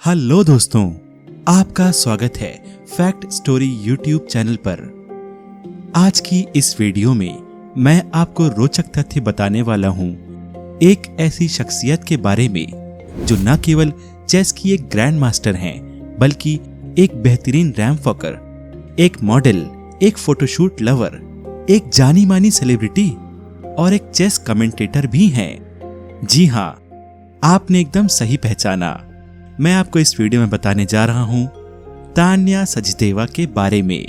Hello दोस्तों, आपका स्वागत है फैक्ट स्टोरी यूट्यूब चैनल पर। आज की इस वीडियो में मैं आपको रोचक तथ्य बताने वाला हूँ एक ऐसी शख्सियत के बारे में जो न केवल चेस की एक ग्रैंड मास्टर हैं, बल्कि एक बेहतरीन रैंप वॉकर, एक मॉडल, एक फोटोशूट लवर, एक जानी मानी सेलिब्रिटी और एक चेस कमेंटेटर भी हैं। जी हाँ, आपने एकदम सही पहचाना। मैं आपको इस वीडियो में बताने जा रहा हूं तान्या सचदेवा के बारे में।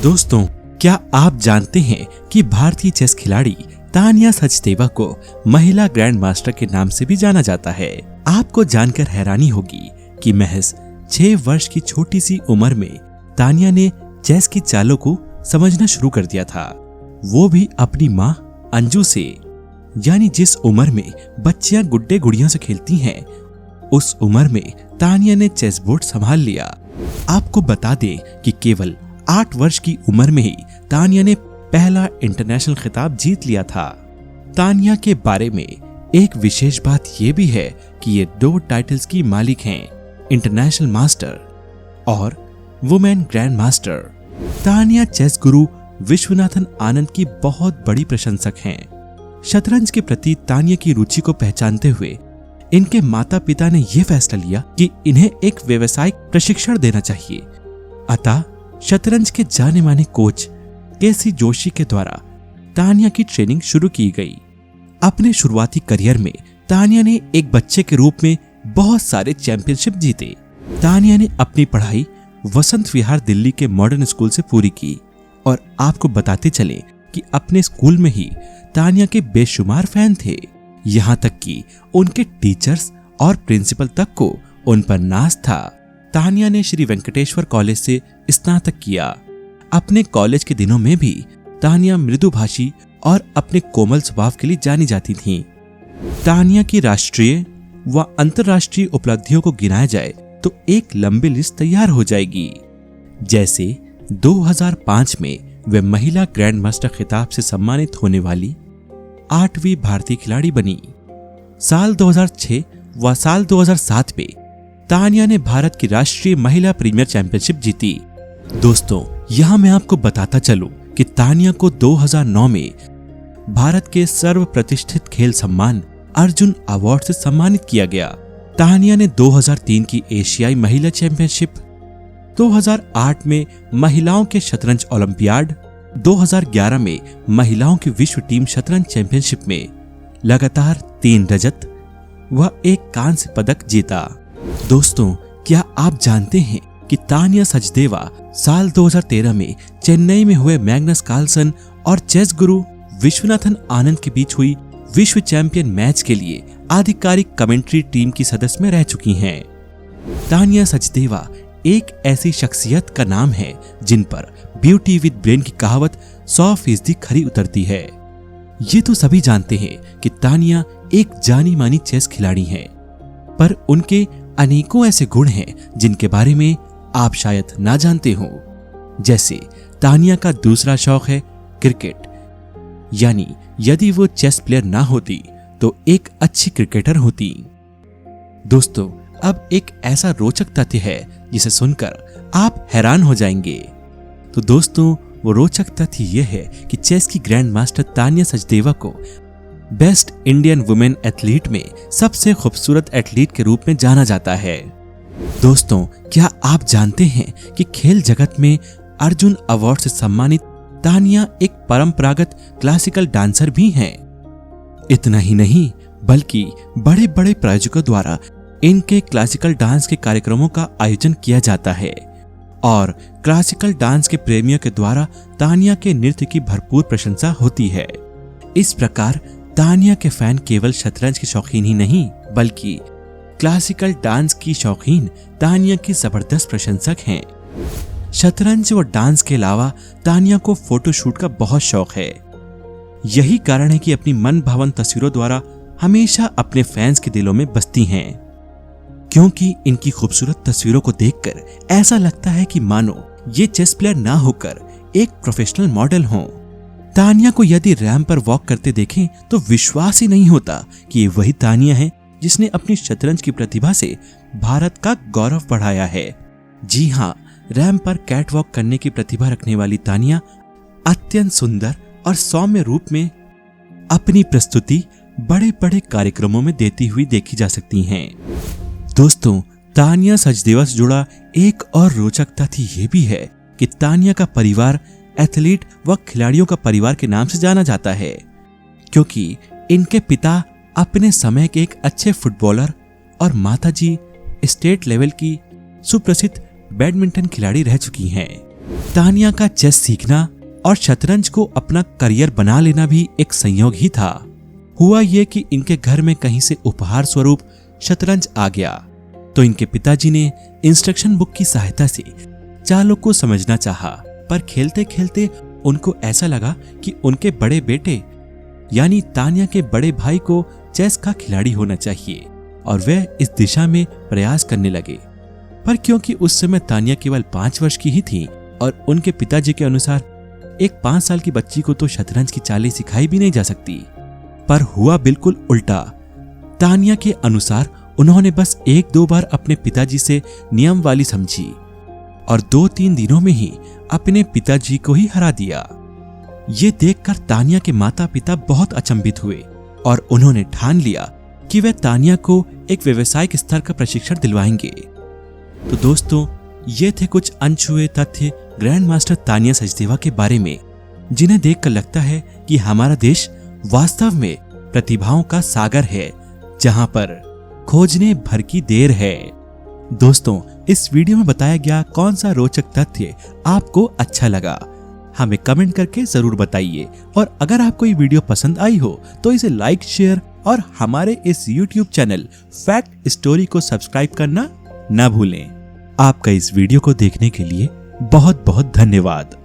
दोस्तों, क्या आप जानते हैं कि भारतीय चेस खिलाड़ी तान्या सचदेवा को महिला ग्रैंड मास्टर के नाम से भी जाना जाता है। आपको जानकर हैरानी होगी कि महज 6 वर्ष की छोटी सी उम्र में तान्या ने चेस की चालों को समझना शुरू कर दिया था, वो भी अपनी माँ अंजू से। यानी जिस उम्र में बच्चियां गुड्डे गुड़ियों से खेलती हैं, उस उम्र में तान्या ने चेस बोर्ड संभाल लिया। आपको बता दें कि केवल 8 वर्ष की उम्र में ही तान्या ने पहला इंटरनेशनल खिताब जीत लिया था। तान्या के बारे में एक विशेष बात यह भी है कि ये 2 टाइटल्स की मालिक हैं, इंटरनेशनल मास्टर और women grand master. Tanya chess guru Viswanathan आनंद की बहुत बड़ी प्रशंसक हैं। शतरंज के प्रति तान्या की रुचि को पहचानते हुए इनके माता पिता ने यह फैसला लिया कि इन्हें एक व्यावसायिक प्रशिक्षण देना चाहिए। अतः शतरंज के जाने माने कोच केसी जोशी के द्वारा तान्या की ट्रेनिंग शुरू की गई। अपने शुरुआती करियर में तान्या ने एक बच्चे के रूप में बहुत सारे चैंपियनशिप जीते। तान्या ने अपनी पढ़ाई वसंत विहार दिल्ली के मॉडर्न स्कूल से पूरी की और आपको बताते चले कि अपने स्कूल में ही तान्या के बेशुमार फैन थे। यहाँ तक कि उनके टीचर्स और प्रिंसिपल तक को उन पर नाज था। तान्या ने श्री वेंकटेश्वर कॉलेज से स्नातक किया। अपने कॉलेज के दिनों में भी तान्या मृदुभाषी और अपने कोमल स्वभाव के लिए जानी जाती थीं। तान्या की राष्ट्रीय व अंतर्राष्ट्रीय उपलब्धियों को गिनाया जाए तो एक लंबी लिस्ट तैयार हो जाएगी। जैसे 2005 में वे महिला ग्रैंड मास्टर खिताब से सम्मानित होने वाली 8वीं भारतीय खिलाड़ी बनी। साल 2006 व साल 2007 में तान्या ने भारत की राष्ट्रीय महिला प्रीमियर चैंपियनशिप जीती। दोस्तों, यहाँ मैं आपको बताता चलूं कि तान्या को 2009 में भारत के सर्वप्रतिष्ठित खेल सम्मान अर्जुन अवार्ड से सम्मानित किया गया। तान्या ने 2003 की एशियाई महिला चैंपियनशिप, 2008 में महिलाओं के शतरंज ओलंपियाड, 2011 में महिलाओं की विश्व टीम शतरंज चैंपियनशिप में लगातार 3 रजत व 1 कांस्य पदक जीता। दोस्तों, क्या आप जानते हैं कि तान्या सचदेवा साल 2013 में चेन्नई में हुए मैग्नस कार्लसन और चेस गुरु विश्वनाथन आनंद के बीच हुई विश्व चैंपियन मैच के लिए आधिकारिक कमेंट्री टीम की सदस्य में रह चुकी हैं। तान्या सचदेवा एक ऐसी शख्सियत का नाम है जिन पर ब्यूटी विद ब्रेन की कहावत 100% खरी उतरती है। ये तो सभी जानते हैं कि तान्या एक जानी मानी चेस खिलाड़ी हैं, पर उनके अनेकों ऐसे गुण हैं जिनके बारे में आप शायद ना जानते हो। जैसे तान्या का दूसरा शौक है क्रिकेट, यानी यदि वो चेस प्लेयर ना होती तो एक अच्छी क्रिकेटर होती। दोस्तों, अब एक ऐसा रोचक तथ्य है जिसे सुनकर आप हैरान हो जाएंगे। तो दोस्तों, वो रोचक तथ्य यह है कि चेस की ग्रैंड मास्टर तान्या सचदेवा को बेस्ट इंडियन वुमेन एथलीट में सबसे खूबसूरत एथलीट के रूप में जाना जाता है। दोस्तों, क्या आप जानते हैं कि खेल जगत में अर्जुन अवार्ड से सम्मानित तान्या एक परंपरागत क्लासिकल डांसर भी हैं। इतना ही नहीं, बल्कि बड़े बड़े प्रायोजकों द्वारा इनके क्लासिकल डांस के कार्यक्रमों का आयोजन किया जाता है और क्लासिकल डांस के प्रेमियों के द्वारा तान्या के नृत्य की भरपूर प्रशंसा होती है। इस प्रकार तान्या के फैन केवल शतरंज के शौकीन ही नहीं, बल्कि क्लासिकल डांस की शौकीन तान्या की जबरदस्त प्रशंसक हैं। शतरंज व डांस के अलावा तान्या को फोटोशूट का बहुत शौक है। यही कारण है कि अपनी मन भावन तस्वीरों द्वारा हमेशा अपने फैंस के दिलों में बसती हैं, क्योंकि इनकी खूबसूरत तस्वीरों को देखकर ऐसा लगता है कि मानो ये चेस प्लेयर ना होकर एक प्रोफेशनल मॉडल हों। तान्या को यदि रैंप पर वॉक करते देखें तो विश्वास ही नहीं होता कि ये वही तान्या है जिसने अपनी शतरंज की प्रतिभा से भारत का गौरव बढ़ाया है। जी हाँ, रैंप पर कैटवॉक करने की प्रतिभा रखने वाली तानिया अत्यंत सुंदर और सौम्य रूप में अपनी प्रस्तुति बड़े बड़े कार्यक्रमों में देती हुई देखी जा सकती हैं। दोस्तों, तानिया सचदेवा से जुड़ा एक और रोचक तथ्य ये भी है कि तानिया का परिवार एथलीट व खिलाड़ियों का परिवार के नाम से जाना जाता है, क्योंकि इनके पिता अपने समय के एक अच्छे फुटबॉलर और माताजी स्टेट लेवल की सुप्रसिद्ध बैडमिंटन खिलाड़ी रह चुकी हैं। तानिया का चेस सीखना और शतरंज को अपना करियर बना लेना भी एक संयोग ही था। हुआ ये कि इनके घर में कहीं से उपहार स्वरूप शतरंज आ गया, तो इनके पिताजी ने इंस्ट्रक्शन बुक की सहायता से चालों को समझना चाहा, पर खेलते खेलते उनको ऐसा लगा कि उनके बड़े बेटे यानी तानिया के बड़े भाई को चेस का खिलाड़ी होना चाहिए और वे इस दिशा में प्रयास करने लगे। पर क्योंकि उस समय तानिया केवल 5 वर्ष की ही थी और उनके पिताजी के अनुसार एक 5 साल की बच्ची को तो शतरंज की चालें सिखाई भी नहीं जा सकती, पर हुआ बिल्कुल उल्टा। तानिया के अनुसार उन्होंने बस 1-2 बार अपने पिताजी से नियम वाली समझी और 2-3 दिनों में ही अपने पिताजी को ही हरा दिया। ये देखकर तानिया के माता पिता बहुत अचंभित हुए और उन्होंने ठान लिया कि वे तानिया को एक व्यावसायिक स्तर का प्रशिक्षण दिलवाएंगे। तो दोस्तों, ये थे कुछ अनछुए तथ्य ग्रैंड मास्टर तानिया सचदेवा के बारे में, जिन्हें देखकर लगता है कि हमारा देश वास्तव में प्रतिभाओं का सागर है, जहां पर खोजने भर की देर है। दोस्तों, इस वीडियो में बताया गया कौन सा रोचक तथ्य आपको अच्छा लगा, हमें कमेंट करके जरूर बताइए। और अगर आपको ये वीडियो पसंद आई हो तो इसे लाइक, शेयर और हमारे इस YouTube चैनल फैक्ट स्टोरी को सब्सक्राइब करना न भूलें। आपका इस वीडियो को देखने के लिए बहुत बहुत धन्यवाद।